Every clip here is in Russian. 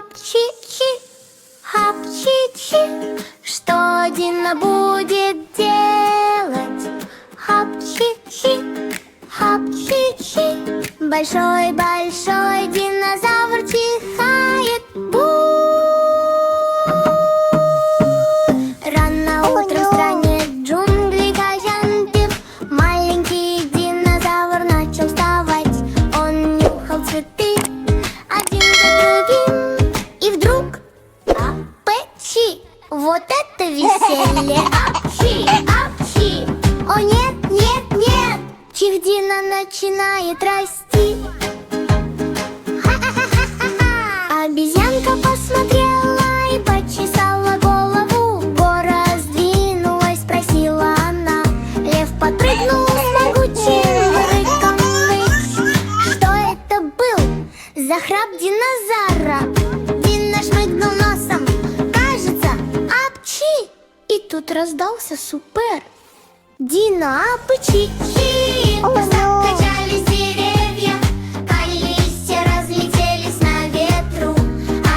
Хап-чи-чи, хап-чи-чи, что Дина будет делать? Хап-чи-чи, хап-чи-чи, большой-большой динозавр чихает. Бу! Рано утром в стране джунглей каджантив маленький динозавр начал вставать. Он нюхал цветы один за другим, и вдруг апчи! Вот это веселье! Апчи! Апчи! О нет, нет, нет! Чих-Дина начинает расти. Ха-ха-ха-ха-ха! Обезьянка посмотрела и почесала голову. Гора сдвинулась, спросила она. Лев подпрыгнул с могучим рыком ввысь. Что это был за храп динозавра? Дина шмыгнул носом. Кажется, апчи! И тут раздался супер. Дина апчи! Закачались деревья, листья разлетелись на ветру.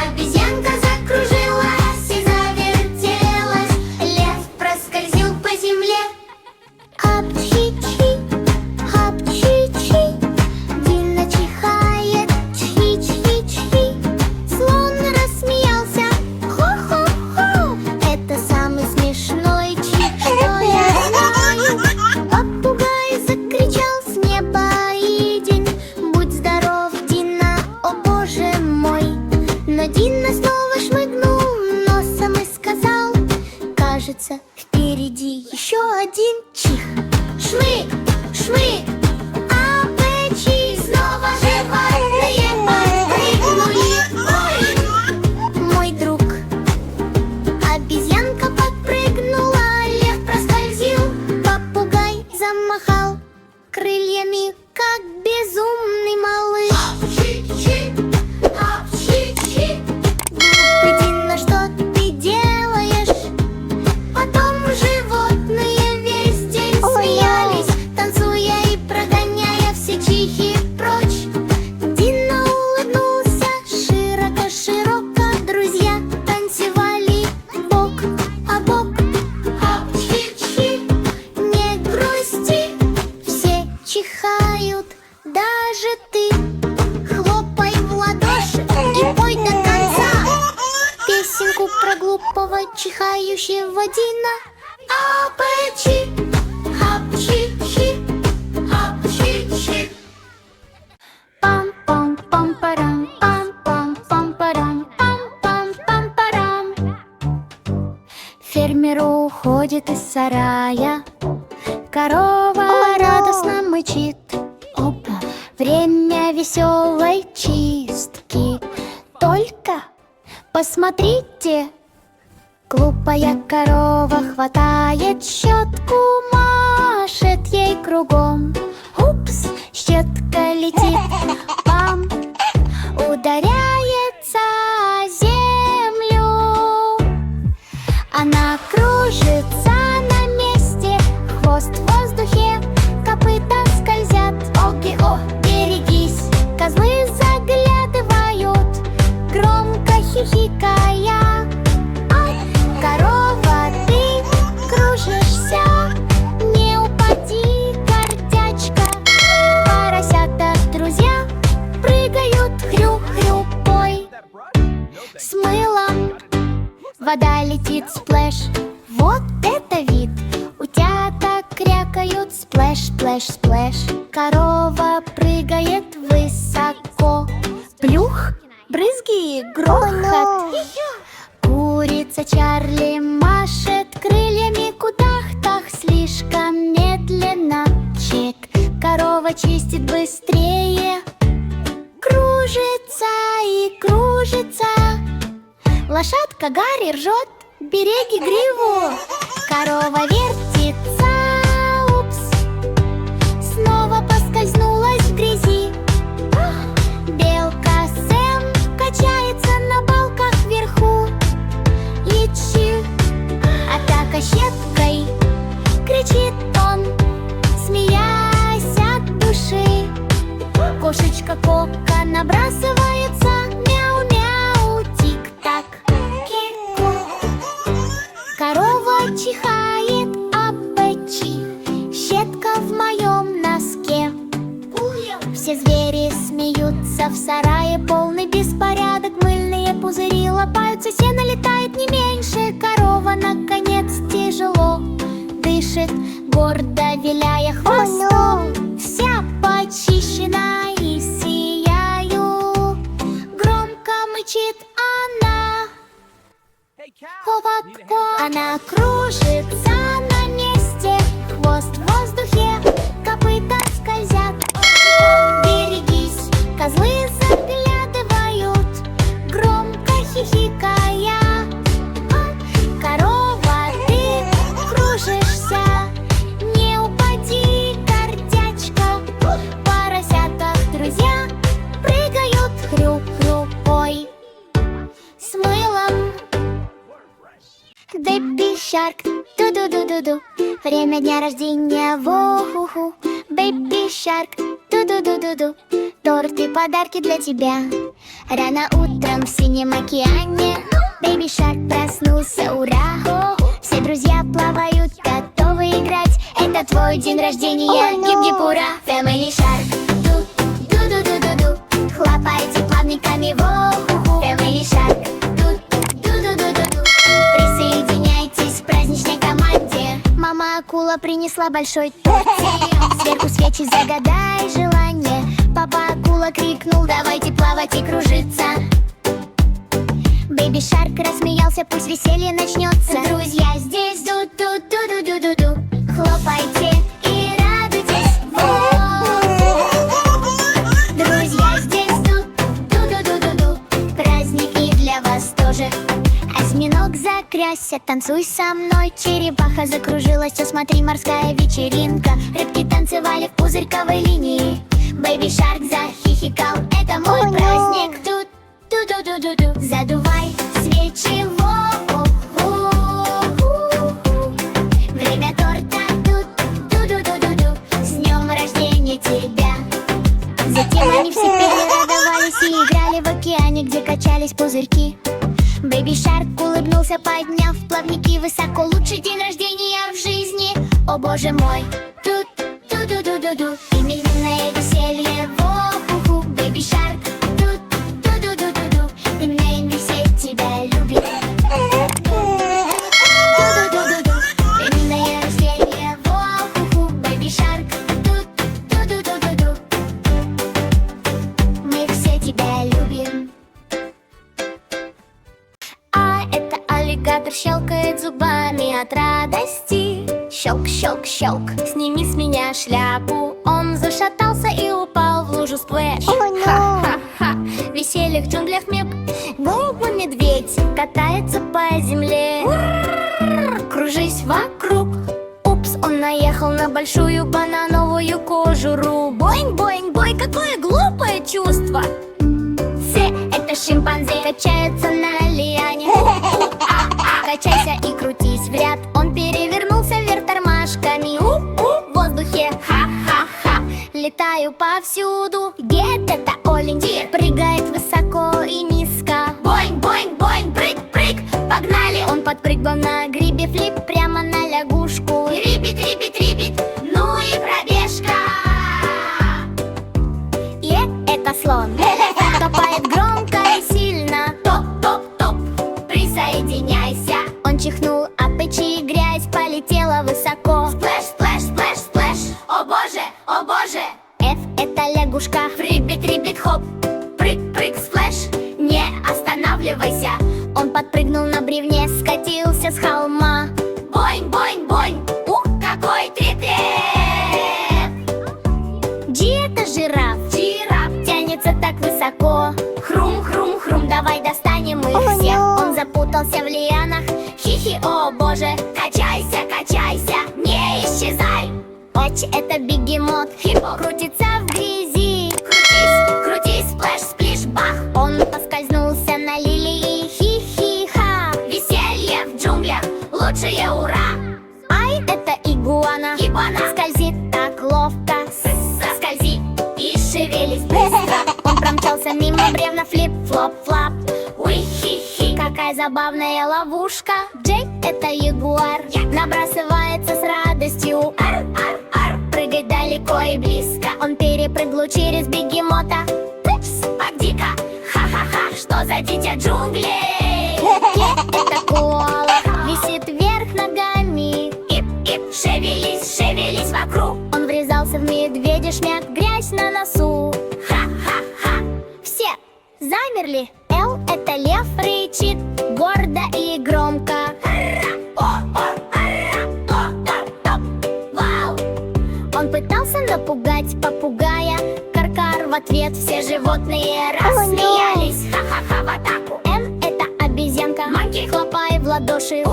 Обезьянка закружилась и завертелась. Лев проскользил по земле. Апчи-чи, апчи-чи, Дина чихает, чхи-чхи-чхи. Слон рассмеялся, хо-хо-хо. Это самый смешной чих, что я знаю. Попугай закричал с неба и день. Будь здоров, Дина, о боже мой. Но Дина снова шмыгнул носом и сказал: кажется, впереди еще один чих. Шмык, шмык, апчи, снова животные подпрыгнули. Ой, мой друг. Обезьянка подпрыгнула, лев проскользил, попугай замахал крыльями, как безумный малыш. Апчи-чи, апчи-чи, глупый Дина, что ты делаешь? Потом животные весь день смеялись, танцуя и прогоняя все чихи прочь. Дина улыбнулся широко-широко. Друзья танцевали бок о бок. Апчи-чи, не грусти, все чихают, даже ты. Хлопай в ладоши и пой до конца песенку про глупого чихающего Дина. Апчи, апчи-чи, апчи-чи. Пам-пам-пам-парам, пам-пам-пам-парам, пам-пам-пам-парам. Фермер уходит из сарая. Корова радостно мычит. Опа, время веселой чистки. Только посмотрите, глупая корова хватает щетку, машет ей кругом. Упс, щетка летит, пам, ударяется о землю. Она кружится на месте, хвост в воздухе, копыта скользят. Оги-о, берегись, козлы заглядывают, громко хихикая. Ай, корова, ты кружишься, не упади, гордячка. Поросята, друзья, прыгают хрю-хрю, пой. С мылом вода летит, сплэш. Вот это вид! Утята крякают, сплэш, сплэш, сплэш. Корова прыгает высоко. Плюх, брызги и грохот. Курица Чарли машет крыльями, кудах-тах, слишком медленно. Чик, корова чистит быстрее. Кружится и кружится. Лошадка Гарри ржет, береги гриву. Корова вертится, упс, снова поскользнулась в грязи. Белка Сэм качается на балках вверху. И чих, атака щеткой, кричит он, смеясь от души. Кошечка Кока набрасывается, мяу-мяу, кричит она. Она кружится на месте, хвост в воздухе, копыта скользят. Берегись, козлы заглядывают, громко хихикая. Корова, ты кружишься, не упади, гордячка. Поросята, друзья, прыгают хрю-хрю. С мылом. Baby Shark, ду-ду-ду-ду-ду. Время дня рождения, во-ху-ху. Baby Shark, ду-ду-ду-ду-ду. Торт и подарки для тебя. Рано утром в синем океане Baby Shark проснулся, ура! Все друзья плавают, готовы играть. Это твой день рождения, гип-гип, ура! Family Shark, ду-ду-ду-ду-ду. Хлопайте плавниками, во-ху-ху. Family Shark, ду-ду-ду-ду-ду. Присоединяйтесь к праздничной команде. Мама акула принесла большой тортик. Сверху свечи, загадай желание. Папа акула крикнул: давайте плавать и кружиться. Baby Shark рассмеялся: пусть веселье начнется. Друзья здесь, ду-ду-ду-ду-ду-ду. Хлопайте и радуйтесь, друзья здесь, ду-ду-ду-ду-ду. Праздник и для вас тоже. Осьминог закрясся, танцуй со мной. Черепаха закружилась, все смотри, морская вечеринка. Рыбки танцевали в пузырьковой линии. Baby Shark захихикал: это мой праздник. Ду-ду-ду-ду-ду. Задувай свечи, время торта. Ду-ду-ду-ду-ду. С днем рождения тебя. Затем они все пели, радовались и играли в океане, где качались пузырьки. Baby Shark улыбнулся, подняв плавники высоко. Лучший день рождения в жизни, о боже мой. Ду-ду-ду-ду-ду. Именинное веселье, во-ху-ху. Baby Shark, ду-ду-ду-ду-ду. Именинный все тебя любит. Ду-ду-ду-ду-ду. Именинное рождение, во-ху-ху. Baby Shark, ду-ду-ду-ду-ду. Мы все тебя любим. Аллигатор щелкает зубами от радости. Щелк, щелк, щелк. Сними с меня шляпу. Он зашатался и упал в лужу сплэш. Ха-ха-ха. Веселье в джунглях меп. Бу-бу-медведь катается по земле. Кружись вокруг. Упс, он наехал на большую банановую кожуру. Боинг-боинг-бой, какое глупое чувство. Это шимпанзе качается на лиане. Качайся и крутись в ряд. Он перевернулся вверх тормашками. В воздухе, ха-ха-ха. Летаю повсюду. Гет, это олень. Прыгает высоко и низко. Боинг, боинг, боинг, прыг, прыг. Погнали. Он подпрыгнул на грибе, флип прямо на лягушку. Рибит, рибит, рибит. Ну и пробежка. Это слон. Топает громко и сильно. Топ-топ-топ, присоединяйся. Он чихнул, а печи грязь полетела высоко. Сплэш, сплэш, сплэш, сплэш. О боже, о боже. F — это лягушка. Рибит, рибит, хоп. Прыг, прыг, сплэш. Не останавливайся. Он подпрыгнул на бревне, скатился с холма. Боинг, боинг, боинг. Ух, какой треп-треп. G — это жираф. Тянется так высоко. Хрум, хрум, хрум, давай достанем их всех. Он запутался в лианах. Хи-хи, о боже. Качайся, качайся, не исчезай. Оч — это бегемот. Хиппо крутится в грязи. Крутись, крутись, сплэш, сплиш, бах. Он поскользнулся на лилии. Хи-хи-ха. Веселье в джунглях, лучшее ура. Ай — это игуана. Игуана скользит так ловко. Скользи и шевелись быстро. Он промчался мимо бревна, флип-флоп-флап. Уи-хи-хи, какая забавная ловушка. Джей — это ягуар. Набрасывается с радостью. Ар-ар-ар, прыгает далеко и близко. Он перепрыгнул через бегемота. Упс, погоди-ка, ха-ха-ха, что за дитя джунглей? Это коала, висит вверх ногами. Ип-ип, шевелись, шевелись вокруг. Он врезался в медведя, шмяк, грязь на носу. Ха-ха-ха. Все замерли. Л — это лев рычит гордо и громко. Вау! Он пытался напугать попугая. Каркар в ответ, все животные рассмеялись. Ха-ха-ха в атаку. Это обезьянка. Манки, хлопай в ладоши.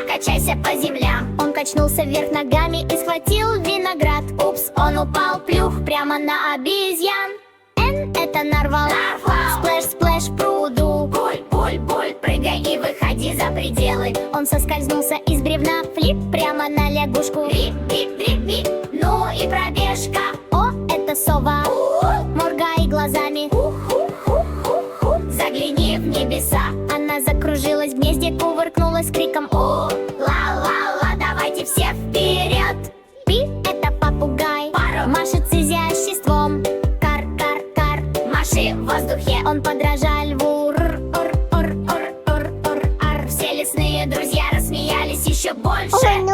Качайся по землям. Он качнулся вверх ногами и схватил виноград. Упс, он упал, плюх, прямо на обезьян. Это нарвал. Сплэш, сплэш, пруду. Буль, буль, буль, прыгай и выходи за пределы. Он соскользнулся из бревна. Флип, прямо на лягушку. Рип, рип, рип, рип. Ну и пробежка. О, это сова. Моргай глазами. Загляни в небеса. Она закружилась в гнезде, кувыркнулась с криком. О, ла-ла-ла, давайте все вперед. Пи, это попугай. Машет с изяществом. Кар-кар-кар, маши в воздухе. Он подражал льву. Р-р-р-р-р-р-р. Все лесные друзья рассмеялись еще больше.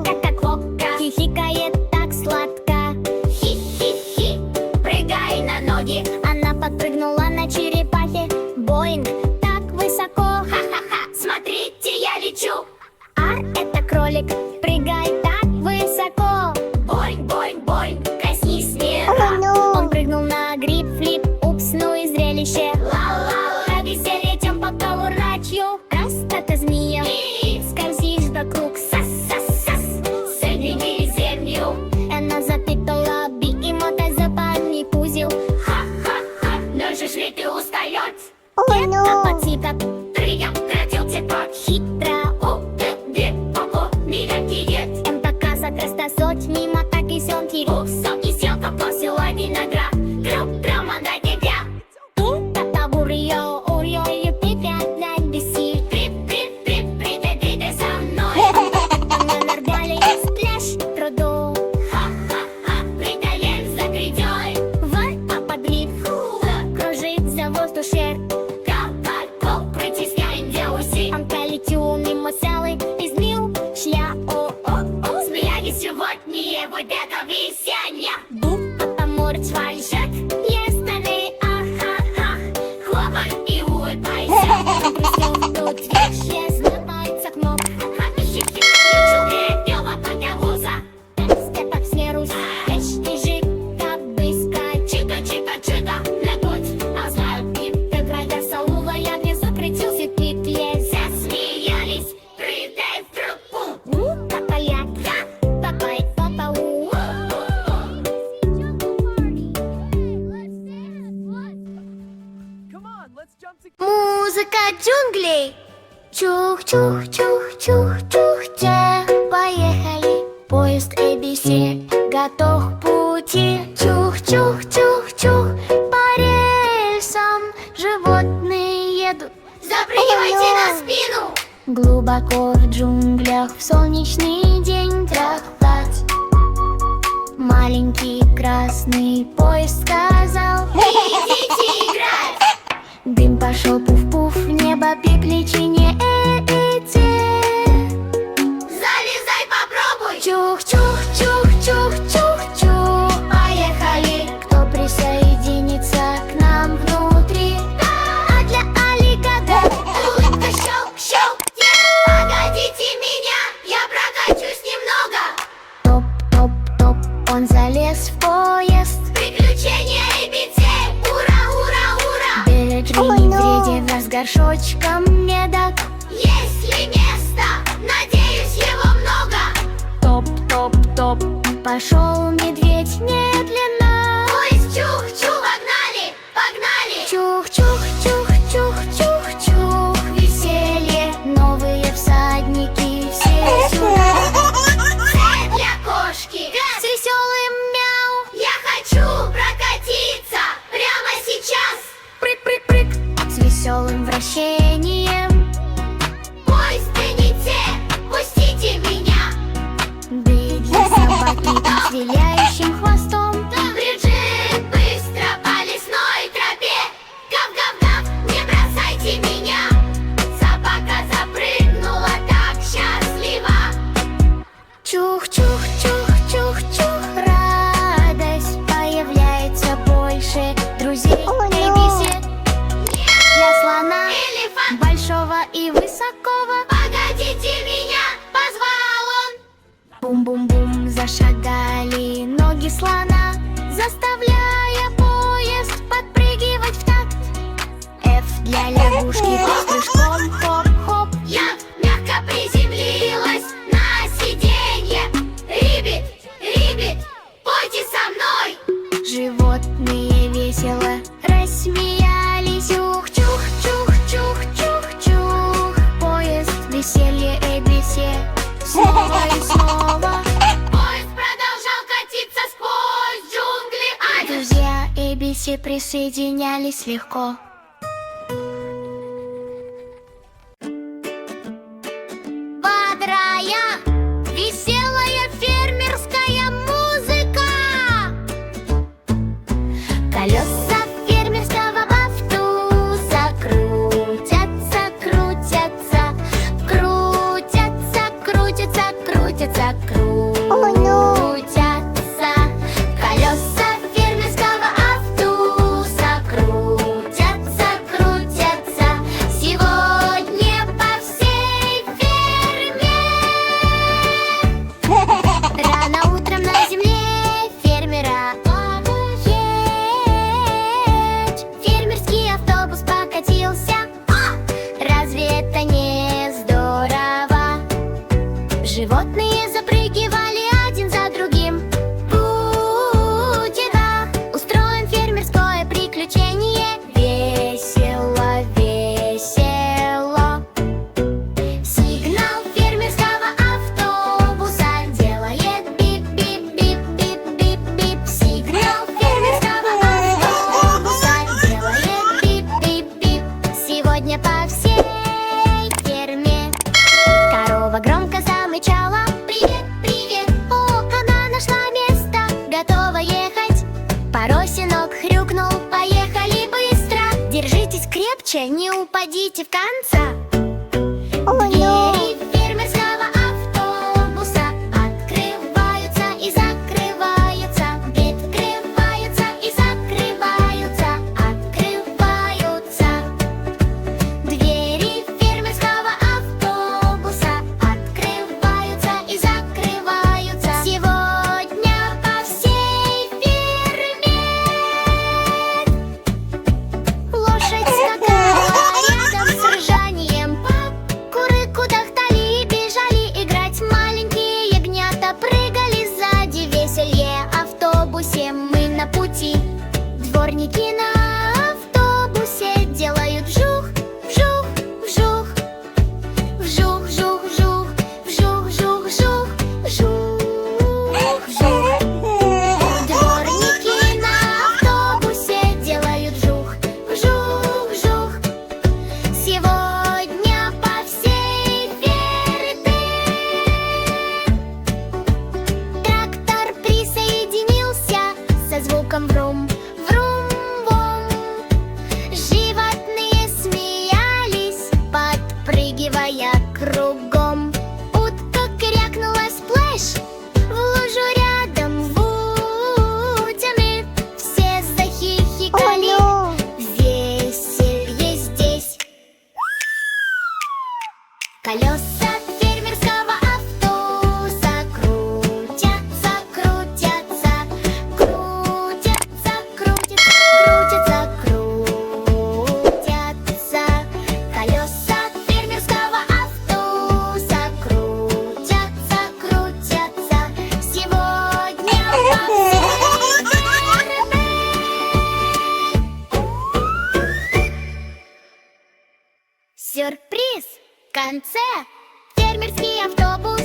Кока-кока, хихикает так сладко. Хи-хи-хи, прыгай на ноги. Она подпрыгнула на черепахе. Боинг, так высоко. Ха-ха-ха, смотрите, я лечу. Это кролик, прыгай так высоко. Боинг, боинг, боинг, коснись мира. Он прыгнул на гриб, флип, упс, ну и зрелище. Ла-ла-ла, веселье тем по ночью. Раз, это змея, скользишь вокруг. Сас-сас-сас, соедини землю. Она запитала бегемота за парни пузел. Ха-ха-ха, можешь ли ты устоять? Это подсипка. Прием, кратил цепок. Хитро, мимо так и сёнки. Сон и сёнка посила виноград. Гром, она тебя. Это бурьё, ой-ой, привет, надеси. Приди со мной. На нарвали спляш, труду. Ха-ха-ха, притаем за грядёй. Вот подлив, кружит за воздухе. Капать, притискаем для усилий. Он пролетел мимо сялы, измил шля. Сегодня вот это весеннее. Поморч фальшет. Yesterday, ах-ах-ах. Хлопай и улыбайся. Тут вещи знакомятся кноп. Хи-хи-хи, ключу гребёва поднялся. Степак снерусь, вечный жик, как близко. Чика-чика-чика, лягуть, а знаю пип. Играя солува, я не закрутился в петле. Засмеялись, придай в трубку. Папа-ляк. Музыка джунглей. Чух-чух-чух-чух-чух-ча. Поехали. Поезд ABC готов к пути. Чух-чух-чух-чух. По рельсам животные едут. Запрыгивайте на спину. Глубоко в джунглях в солнечный день. Трах-плац. Маленький красный поезд сказал: идите играть. Дым пошел пуф-пуф, в небо приключения эти. Залезай, попробуй. Чух-чух-чух-чух-чух. Поехали. Кто присоединится к нам внутри? А для аллигатора улыбка щелк-щелк. Погодите меня, я прокачусь немного. Топ-топ-топ, он залез в поезд. Приключения ABC. Ура-ура-ура. Вреден с горшочком медок. Есть ли место? Надеюсь, его много. Топ-топ-топ, пошел медведь медленно. Поезд чух-чух, погнали, погнали. Чух-чух-чух-чух-чух. Веселье, новые всадники, все сюда. Цель для кошки с веселым мяу. Я хочу прокатиться прямо сейчас. Прыг-прыг-прыг с веселым вращением. Поезды не те, пустите меня. Да и для собаки с виляющим хвостом. Бриджит быстро по лесной тропе. Гав-гав-гав, не бросайте меня. Собака запрыгнула так счастливо. Чух-чух-чух-чух-чух. Радость появляется больше друзей. ABC. Я Бум-бум-бум зашагали ноги слона, заставляя поезд подпрыгивать в такт. F для лягушки с прыжком хоп-хоп. Я мягко приземлилась на сиденье. Риббит, Риббит, пойте со мной. Животные весело рассмеялись. Ух-чух, чух-чух-чух-чух. Поезд, веселье, ABC. Снова и снова поезд продолжал катиться сквозь джунгли. Друзья ABC присоединялись легко. Бодрая, веселая фермерская музыка. Колеса фермерского автобуса крутятся, крутятся, крутятся, крутятся, крутятся, крутятся. Колеса фермерского автобуса крутятся, крутятся. Сегодня по всей ферме. Рано утром на земле фермера есть. Фермерский автобус покатился. Разве это не здорово? Животные запрыгивали один за другим. Будет устроим фермерское приключение. Весело, весело. Сигнал фермерского автобуса делает бип-бип-бип-бип-бип-бип. Сигнал фермерского автобуса делает бип-бип-бип. Сегодня по всей ферме корова громко замычала. Привет, привет, о, она нашла место, готова ехать. Поросенок хрюкнул, поехали быстро. Держитесь крепче, не упадите в конца. Двери фермерского автобуса открываются и закрываются. Открываются и закрываются. Открываются. Двери фермерского автобуса открываются и закрываются. Сегодня по всей ферме. Лошадь скакала рядом с ржанием. Куры кудахтали и бежали играть. Маленькие ягнята прыгали сзади. Веселье автобусе, мы на пути. Дворники на автобусе делают вжух, вжух, вжух. Вжух, вжух, вжух, вжух, вжух, вжух, вжух, вжух. Дворники на автобусе делают вжух, вжух, вжух. Сегодня по всей ферме. Трактор присоединился со звуком врум, врум, вум. Животные смеялись, подпрыгивая кругом. Утка крякнула сплэш в лужу рядом в утями. Все захихикали. Веселье здесь. Колеса фермерского автобуса крутятся, крутятся, крутятся, крутятся, крутятся, крутятся. Колеса фермерского автобуса крутятся, крутятся. Сегодня по всей ферме. Сюрприз! В конце фермерский автобус